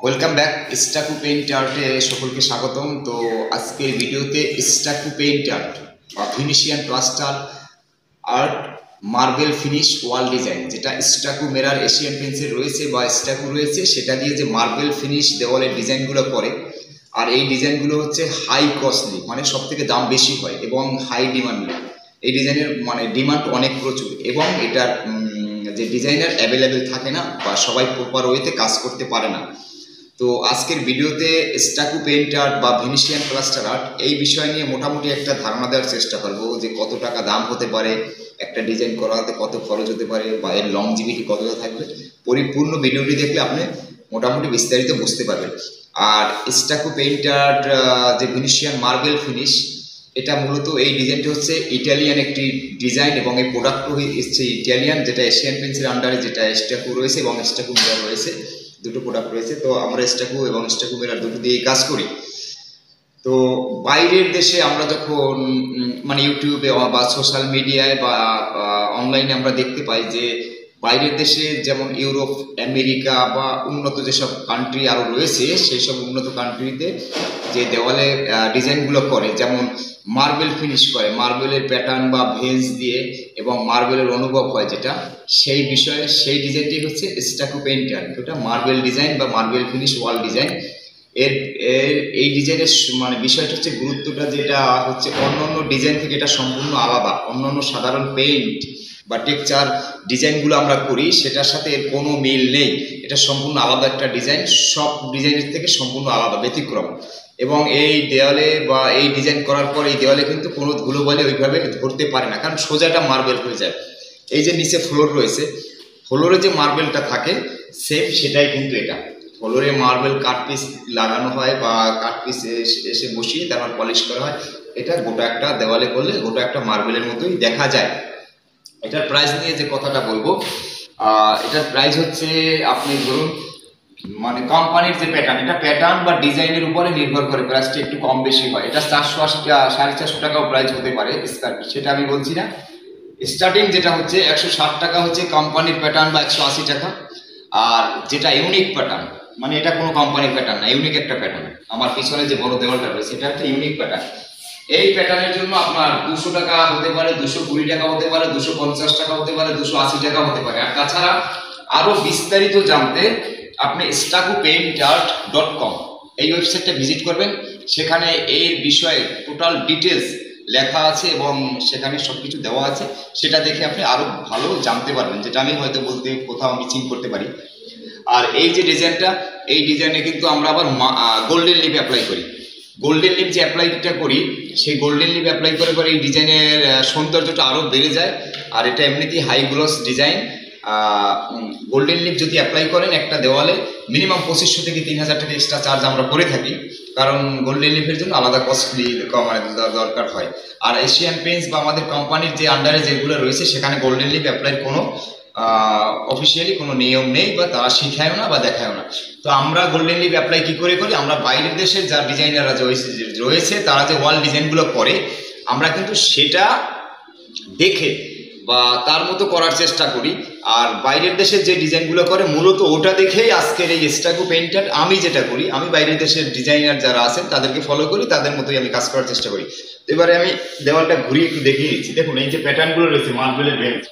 Welcome back স্টাকু paint আর্টে সকলকে স্বাগতম। তো আজকের ভিডিওতে স্টাকু পেইন্ট আর্ট বা Phoenician plaster art marble finish ওয়াল ডিজাইন, যেটা স্টাকু মেরার এশিয়ান পেন্সিল রয়েছে বা স্টাকু রয়েছে, সেটা দিয়ে যে মার্বেল ফিনিশ দেওয়ালের ডিজাইনগুলো করে। আর এই ডিজাইনগুলো হচ্ছে হাই কস্টলি, মানে সব থেকে দাম বেশি হয় এবং হাই ডিমান্ড। এই ডিজাইনের ডিমান্ড অনেক প্রচুর, এবং এটার যে ডিজাইনার অ্যাভেলেবেল থাকে না বা সবাই প্রপার ওয়েতে কাজ করতে পারে না। তো আজকের ভিডিওতে স্টাকু পেইন্ট আর্ট বা ভেনিশিয়ান প্লাস্টার আর্ট এই বিষয় নিয়ে মোটামুটি একটা ধারণা দেওয়ার চেষ্টা করবো, যে কত টাকা দাম হতে পারে, একটা ডিজাইন করাতে কত খরচ হতে পারে, বা এর লংজিভিটি কতটা থাকবে। পরিপূর্ণ ভিডিওটি দেখলে আপনি মোটামুটি বিস্তারিত বুঝতে পারবেন। আর স্টাকু পেইন্ট আর্ট যে ভেনিশিয়ান মার্বেল ফিনিশ, এটা মূলত এই ডিজাইনটা হচ্ছে ইটালিয়ান একটি ডিজাইন, এবং এই প্রোডাক্টও হচ্ছে ইটালিয়ান, যেটা এশিয়ান পেন্সিল আন্ডারে যেটা স্টাকু রয়েছে এবং স্টাকু মিরার রয়েছে, দুটো প্রোডাক্ট রয়েছে। তো আমরা স্টাকু এবং স্টাকু মিরার দুটো দিয়ে কাজ করি। তো বাইরের দেশে আমরা যখন ইউটিউবে বা সোশ্যাল মিডিয়ায় বা অনলাইনে আমরা দেখতে পাই যে বাইরের দেশে যেমন ইউরোপ, আমেরিকা বা উন্নত যেসব কান্ট্রি আরও রয়েছে, সেই সব উন্নত কান্ট্রিতে যে দেওয়ালে ডিজাইনগুলো করে, যেমন মার্বেল ফিনিশ করে, মার্বেলের প্যাটার্ন বা ভেজ দিয়ে এবং মার্বেলের অনুভব হয় যেটা, সেই বিষয়ে সেই ডিজাইনটি হচ্ছে স্টাকু পেইন্ট আর্ট। ওটা মার্বেল ডিজাইন বা মার্বেল ফিনিশ ওয়াল ডিজাইন। এর এই ডিজাইনের বিষয়টা হচ্ছে গুরুত্বটা, যেটা হচ্ছে অন্যান্য ডিজাইন থেকে এটা সম্পূর্ণ আলাদা। অন্যান্য সাধারণ পেইন্ট বা টেক্সচার ডিজাইনগুলো আমরা করি, সেটার সাথে এর কোনো মিল নেই। এটা সম্পূর্ণ আলাদা একটা ডিজাইন, সব ডিজাইনের থেকে সম্পূর্ণ আলাদা, ব্যতিক্রম। এবং এই দেওয়ালে বা এই ডিজাইন করার পর এই দেওয়ালে কিন্তু কোনো ধুলোবালি ওইভাবে ধরতে পারে না, কারণ সোজাটা মার্বেল হয়ে যায়। এই যে নিচে ফ্লোর রয়েছে, ফ্লোরে যে মার্বেলটা থাকে সেম সেটাই কিন্তু এটা। ফ্লোরে মার্বেল কাটপিস লাগানো হয় বা কাটপিস এসে বসিয়ে তারপর পলিশ করা হয়। এটা গোটা একটা দেওয়ালে করলে গোটা একটা মার্বেলের মতোই দেখা যায়। এটার প্রাইস নিয়ে যে কথাটা বলবো, এটার প্রাইস হচ্ছে, আপনি ধরুন কোম্পানির যে প্যাটার্ন, এটা প্যাটার্ন বা ডিজাইনের উপরে নির্ভর করে প্রাইসটা একটু কম বেশি হয়। এটা 480 450 টাকাও প্রাইস হতে পারে স্কয়ার ফিট, সেটা আমি বলছি না। স্টার্টিং যেটা হচ্ছে 160 টাকা হচ্ছে কোম্পানির প্যাটার্ন বা 180 টাকা। আর যেটা ইউনিক প্যাটার্ন, এটা কোনো কোম্পানির প্যাটার্ন না, ইউনিক একটা প্যাটার্ন। আমার পিছনে যে বড় দেওয়ালটা রয়েছে এটা একটা ইউনিক প্যাটার্ন। এই প্যাটার্নের জন্য আপনার 200 টাকা হতে পারে, 220 টাকা হতে পারে, 250 টাকা হতে পারে, 280 টাকা হতে পারে। আর তাছাড়া আরো বিস্তারিত জানতে আপনি stakupaintart.com এই ওয়েবসাইটটা ভিজিট করবেন। সেখানে এই বিষয়ে টোটাল ডিটেলস লেখা আছে এবং সেখানে সবকিছু দেওয়া আছে। সেটা দেখে আপনি আরো ভালো জানতে পারবেন, যেটা আমি হয়তো বলতে কোথাও মিসিং করতে পারি। আর এই যে ডিজাইনটা, এই ডিজাইনে কিন্তু আমরা আবার গোল্ডেন লিপ অ্যাপ্লাই করি। গোল্ডেন লিপ যে অ্যাপ্লাইটা করি, সেই গোল্ডেন লিপ অ্যাপ্লাই করে পরে এই ডিজাইনের সৌন্দর্যটা আরও বেড়ে যায়। আর এটা এমনিতেই high gloss design. Golden lip যদি অ্যাপ্লাই করেন একটা দেওয়ালে, মিনিমাম 2500 থেকে 3000 টাকা এক্সট্রা চার্জ আমরা করে থাকি, কারণ গোল্ডেন লিপের জন্য আলাদা কস্টলি দরকার হয়। আর এশিয়ান পেইন্টস বা আমাদের কোম্পানির যে আন্ডারে যেগুলো রয়েছে, সেখানে গোল্ডেন লিপ অ্যাপ্লাইয়ের কোনো অফিসিয়ালি কোনো নিয়ম নেই, বা তারা শিখায়ও না বা দেখায়ও না। তো আমরা গোল্ডেন লিপ অ্যাপ্লাই কি করে করি, আমরা বাইরের দেশের যা ডিজাইনাররা রয়েছে তারা যে ওয়াল ডিজাইনগুলো করে, আমরা কিন্তু সেটা দেখে বা তার মতো করার চেষ্টা করি। আর বাইরের দেশের যে ডিজাইনগুলো করে মূলত ওটা দেখেই আজকের এই স্টাকু পেইন্ট আর্ট আমি যেটা করি, আমি বাইরের দেশের ডিজাইনার যারা আছেন তাদেরকে ফলো করি, তাদের মতোই আমি কাজ করার চেষ্টা করি। এবারে আমি দেওয়ালটা ঘুরিয়ে একটু দেখিয়ে দিচ্ছি। দেখুন এই যে প্যাটার্নগুলো রয়েছে মার্বেলের বেঞ্চ,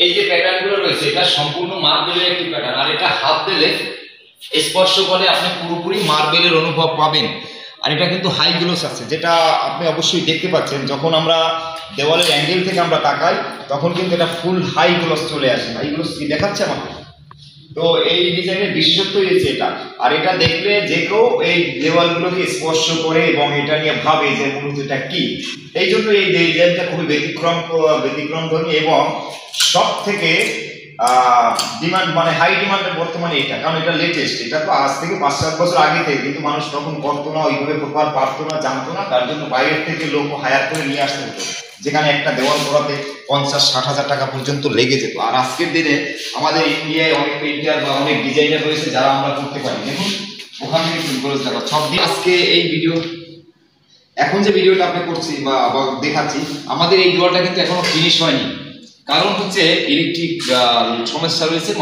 এই যে প্যাটার্নগুলো রয়েছে এটা সম্পূর্ণ মার্বেলের একটি প্যাটার্ন। আর এটা হাত দিলে স্পর্শ করে আপনি পুরোপুরি মার্বেলের অনুভব পাবেন। আর এটা কিন্তু হাই গ্লোস আছে, যেটা আপনি অবশ্যই দেখতে পাচ্ছেন। যখন আমরা দেওয়ালের অ্যাঙ্গেল থেকে আমরা তাকাই, তখন কিন্তু এটা ফুল হাই গ্লোস চলে আসে। হাই গ্লোস কি দেখাচ্ছে আমাকে? তো এই ডিজাইনের বিশেষত্ব হচ্ছে এটা। আর এটা দেখলে যে কেউ এই দেওয়ালগুলোকে স্পর্শ করে এবং এটা নিয়ে ভাবে যে মূলত এটা কি। এই জন্য এই ডিজাইনটা খুবই ব্যতিক্রমধর্মী এবং সব থেকে ডিমান্ড, হাই ডিমান্ডের বর্তমানে এটা, কারণ এটা লেটেস্ট। এটা তো আজ থেকে 5-7 বছর আগে থেকে, কিন্তু মানুষ তখন করতো না, ওইভাবে প্রপার পারতো না, জানতো না। তার জন্য বাইরের থেকে লোক হায়ার করে নিয়ে আসতে হতো, যেখানে একটা দেওয়াল করাতে 50-60 হাজার টাকা পর্যন্ত লেগে যেত। আর আজকের দিনে আমাদের ইন্ডিয়ায় অনেক পেইন্টার বা অনেক ডিজাইনার রয়েছে যারা আমরা করতে পারি। দেখুন ওখান থেকে শুরু করে দেখো সব দিয়ে। আজকে এই ভিডিও, এখন যে ভিডিওটা আপনি করছি বা দেখাচ্ছি, আমাদের এই দেওয়ালটা কিন্তু এখনো ফিনিশ হয়নি। কারণ হচ্ছে ইলেকট্রিক সমস্যা রয়েছে,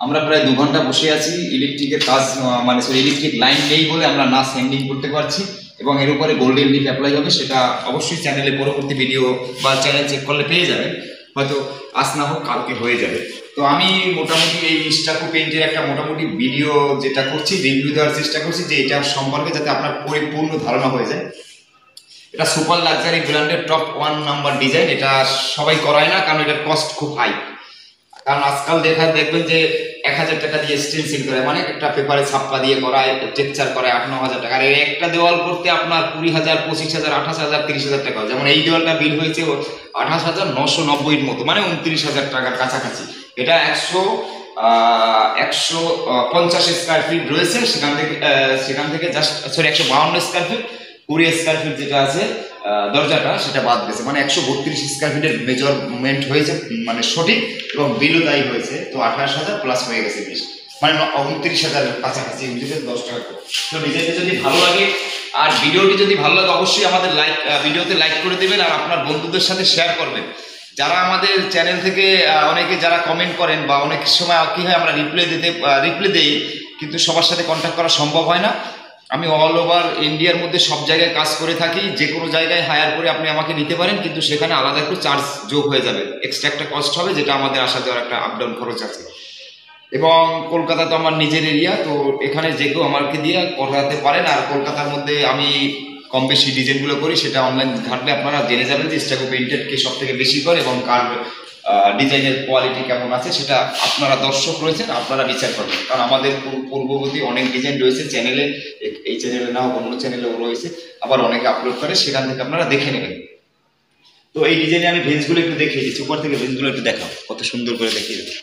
আমরা প্রায় 2 ঘন্টা বসে আছি। ইলেকট্রিকের কাজ মানে ইলেকট্রিক লাইন নেই বলে আমরা না স্যান্ডিং করতে পারছি, এবং এর উপরে গোল্ডেন লিফ অ্যাপ্লাই হবে। সেটা অবশ্যই চ্যানেলে পরবর্তী ভিডিও বা চ্যানেল চেক করলে পেয়ে যাবে, হয়তো আজ না হোক কালকে হয়ে যাবে। তো আমি মোটামুটি এই স্টাকো পেইন্টের একটা মোটামুটি ভিডিও যেটা করছি, রিভিউ দেওয়ার চেষ্টা করছি যে এটা সম্পর্কে, যাতে আপনার পরিপূর্ণ ধারণা হয়ে যায়। এটা সুপার লাক্সারি ব্র্যান্ডের টপ 1 নাম্বার ডিজাইন। এটা সবাই করায় না, কারণ এটার কস্ট খুব হাই। কারণ আজকাল দেখবেন যে 1000 টাকা দিয়ে স্টেনসিল করে, মানে একটা পেপারে ছাপ্পা দিয়ে করায়, টেক্সচার করায় 8-9 হাজার টাকা। আর একটা দেওয়াল করতে আপনার 20,000, 25,000, 28,000, 30,000 টাকা। যেমন এই দেওয়ালটা বিল হয়েছে 28,990 মতো, মানে 29,000 টাকার কাছাকাছি। এটা 150 স্কোয়ার ফিট রয়েছে, সেখান থেকে just 152 square feet, 20 square feet যেটা আছে দরজাটা, সেটা বাদ গেছে। মানে 132 স্কোয়ার ফিটের মেজারমেন্ট হয়েছে, মানে সঠিক, এবং বিলও তাই হয়েছে। তো 28,000 প্লাস হয়ে গেছে 20, মানে 29,000 কাছাকাছি, 10 টাকা। তো ডিজাইনটা যদি ভালো লাগে আর ভিডিওটি যদি ভালো লাগে, অবশ্যই আমাদের ভিডিওতে লাইক করে দেবেন আর আপনার বন্ধুদের সাথে শেয়ার করবেন। যারা আমাদের চ্যানেল থেকে অনেকে যারা কমেন্ট করেন, বা অনেক সময় কী হয়, আমরা রিপ্লাই দেই, কিন্তু সবার সাথে কন্ট্যাক্ট করা সম্ভব হয় না। আমি অল ওভার ইন্ডিয়ার মধ্যে সব জায়গায় কাজ করে থাকি। যে কোনো জায়গায় হায়ার করে আপনি আমাকে নিতে পারেন, কিন্তু সেখানে আলাদা একটু চার্জ যোগ হয়ে যাবে, এক্সট্রা একটা কস্ট হবে, যেটা আমাদের আসা যাওয়ার একটা আপ ডাউন খরচ আছে। এবং কলকাতা তো আমার নিজের এরিয়া, তো এখানে যে কেউ আমাকে দিয়ে করাতে পারেন। আর কলকাতার মধ্যে আমি কম বেশি ডিজাইনগুলো করি, সেটা অনলাইন ঘাটলে আপনারা জেনে যাবেন যে স্টাকো পেইন্টেড কে সব থেকে বেশি করে, এবং কার ডিজাইনের কোয়ালিটি কেমন আছে, সেটা আপনারা দর্শক রয়েছেন, আপনারা বিচার করবেন। কারণ আমাদের পূর্ববর্তী অনেক ডিজাইন রয়েছে চ্যানেলে, এই চ্যানেলে না হোক অন্য চ্যানেলেও রয়েছে, আবার অনেকে আপলোড করে, সেখান থেকে আপনারা দেখে নেবেন। তো এই ডিজাইনে আমি ভেজগুলো একটু দেখিয়ে দিচ্ছি, উপর থেকে ভেজগুলো একটু দেখাও, কত সুন্দর করে দেখিয়ে দিচ্ছি।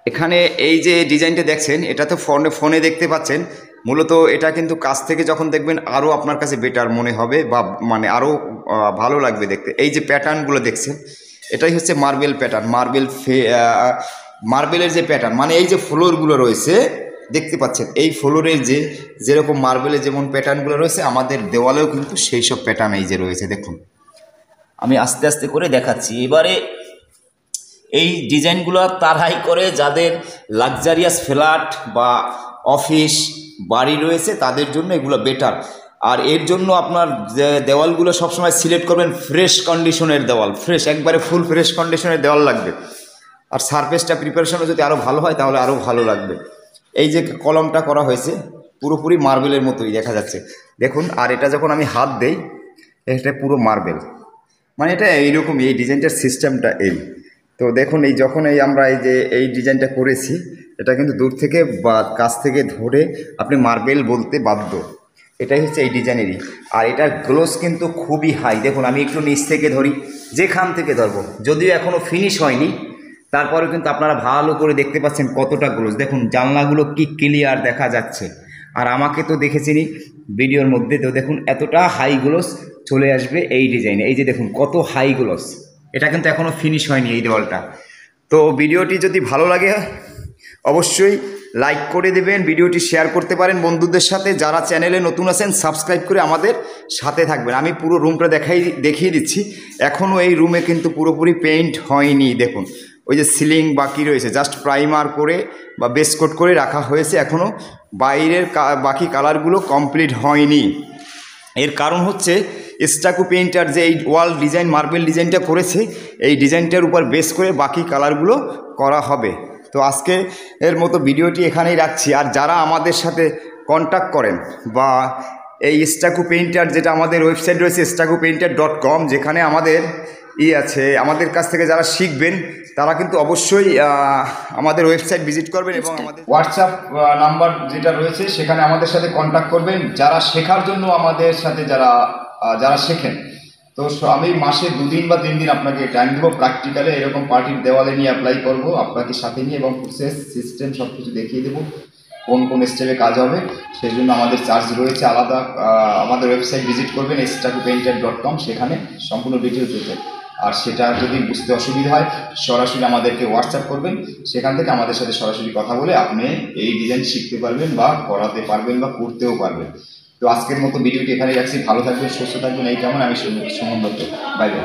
এখানে এই যে ডিজাইনটা দেখছেন, এটা তো ফোনে দেখতে পাচ্ছেন। মূলত এটা কিন্তু কাছ থেকে যখন দেখবেন আরও আপনার কাছে বেটার মনে হবে, বা মানে আরও ভালো লাগবে দেখতে। এই যে প্যাটার্নগুলো দেখছেন, এটাই হচ্ছে মার্বেল প্যাটার্ন, মার্বেলের যে প্যাটার্ন, মানে এই যে ফ্লোরগুলো রয়েছে দেখতে পাচ্ছেন, এই ফ্লোরের যেরকম মার্বেলের যেমন প্যাটার্নগুলো রয়েছে, আমাদের দেওয়ালেও কিন্তু সেই সব প্যাটার্ন এই যে রয়েছে। দেখুন, আমি আস্তে আস্তে করে দেখাচ্ছি। এবারে এই ডিজাইনগুলো তারাই করে যাদের লাক্সারিয়াস ফ্ল্যাট বা অফিস বাড়ি রয়েছে, তাদের জন্য এগুলো বেটার। আর এর জন্য আপনার দেওয়ালগুলো সবসময় সিলেক্ট করবেন ফ্রেশ কন্ডিশনের দেওয়াল, একবারে ফুল ফ্রেশ কন্ডিশনের দেওয়াল লাগবে। আর সারফেসটা প্রিপারেশনও যদি আরও ভালো হয়, তাহলে আরও ভালো লাগবে। এই যে কলমটা করা হয়েছে, পুরোপুরি মার্বেলের মতোই দেখা যাচ্ছে, দেখুন। আর এটা যখন আমি হাত দেই, এটা পুরো মার্বেল, মানে এটা এইরকম, এই ডিজাইনটার সিস্টেমটা এই। তো দেখুন, যখন আমরা এই ডিজাইনটা করেছি, এটা কিন্তু দূর থেকে বা কাছ থেকে ধরে আপনি মার্বেল বলতে বাধ্য। এটাই হচ্ছে এই ডিজাইনেরই। আর এটার গ্লোস কিন্তু খুবই হাই। দেখুন, আমি একটু নিচ থেকে ধরি, যেখান থেকে ধরবো, যদিও এখনও ফিনিশ হয়নি, তারপরেও কিন্তু আপনারা ভালো করে দেখতে পাচ্ছেন কতটা গ্লোস। দেখুন, জানলাগুলো কি ক্লিয়ার দেখা যাচ্ছে। আর আমাকে তো দেখেছিনি ভিডিওর মধ্যে, তো দেখুন এতটা হাই গ্লোস চলে আসবে এই ডিজাইনে। এই যে দেখুন কত হাই গ্লোস, এটা কিন্তু এখনও ফিনিশ হয়নি এই দেওয়ালটা। তো ভিডিওটি যদি ভালো লাগে অবশ্যই লাইক করে দেবেন, ভিডিওটি শেয়ার করতে পারেন বন্ধুদের সাথে। যারা চ্যানেলে নতুন আছেন, সাবস্ক্রাইব করে আমাদের সাথে থাকবেন। আমি পুরো রুমটা দেখিয়ে দিচ্ছি। এখনও এই রুমে কিন্তু পুরোপুরি পেইন্ট হয়নি। দেখুন, ওই যে সিলিং বাকি রয়েছে, জাস্ট প্রাইমার করে বা বেস কোট করে রাখা হয়েছে, এখনও বাইরের বাকি কালারগুলো কমপ্লিট হয়নি। এর কারণ হচ্ছে স্টাকো পেইন্টার যে এই ওয়াল ডিজাইন মার্বেল ডিজাইনটা করেছে, এই ডিজাইনটার উপর বেস করে বাকি কালারগুলো করা হবে। তো আজকে এর মতো ভিডিওটি এখানেই রাখছি। আর যারা আমাদের সাথে কন্ট্যাক্ট করেন, বা এই স্টাকো পেইন্টার, যেটা আমাদের ওয়েবসাইট রয়েছে stacopainter.com, যেখানে আমাদের আছে, আমাদের কাছ থেকে যারা শিখবেন, তারা কিন্তু অবশ্যই আমাদের ওয়েবসাইট ভিজিট করবেন, এবং আমাদের হোয়াটসঅ্যাপ নাম্বার যেটা রয়েছে, সেখানে আমাদের সাথে কন্ট্যাক্ট করবেন। যারা শেখার জন্য আমাদের সাথে যারা শেখেন, তো আমি মাসে 2 দিন বা 3 দিন আপনাকে টাইম দেবো, প্র্যাকটিক্যালে এরকম পার্টির দেওয়ালে নিয়ে অ্যাপ্লাই করবো, আপনাকে সাথে নিয়ে, এবং প্রসেস সিস্টেম সব কিছু দেখিয়ে দেবো, কোন স্টেপে কাজ হবে। সেই জন্য আমাদের চার্জ রয়েছে আলাদা। আমাদের ওয়েবসাইট ভিজিট করবেন stacopainter.com, সেখানে সম্পূর্ণ ডিটেলস দিতে। আর সেটা যদি বুঝতে অসুবিধা হয়, সরাসরি আমাদেরকে হোয়াটসঅ্যাপ করবেন, সেখান থেকে আমাদের সাথে সরাসরি কথা বলে আপনি এই ডিজাইন শিখতে পারবেন, বা করাতে পারবেন, বা করতেও পারবেন। তো আজকের মতো ভিডিওটি এখানে রাখছি। ভালো থাকবেন, সুস্থ থাকবেন, এই কেমন। আমি সুমন দত্ত, বাই বাই।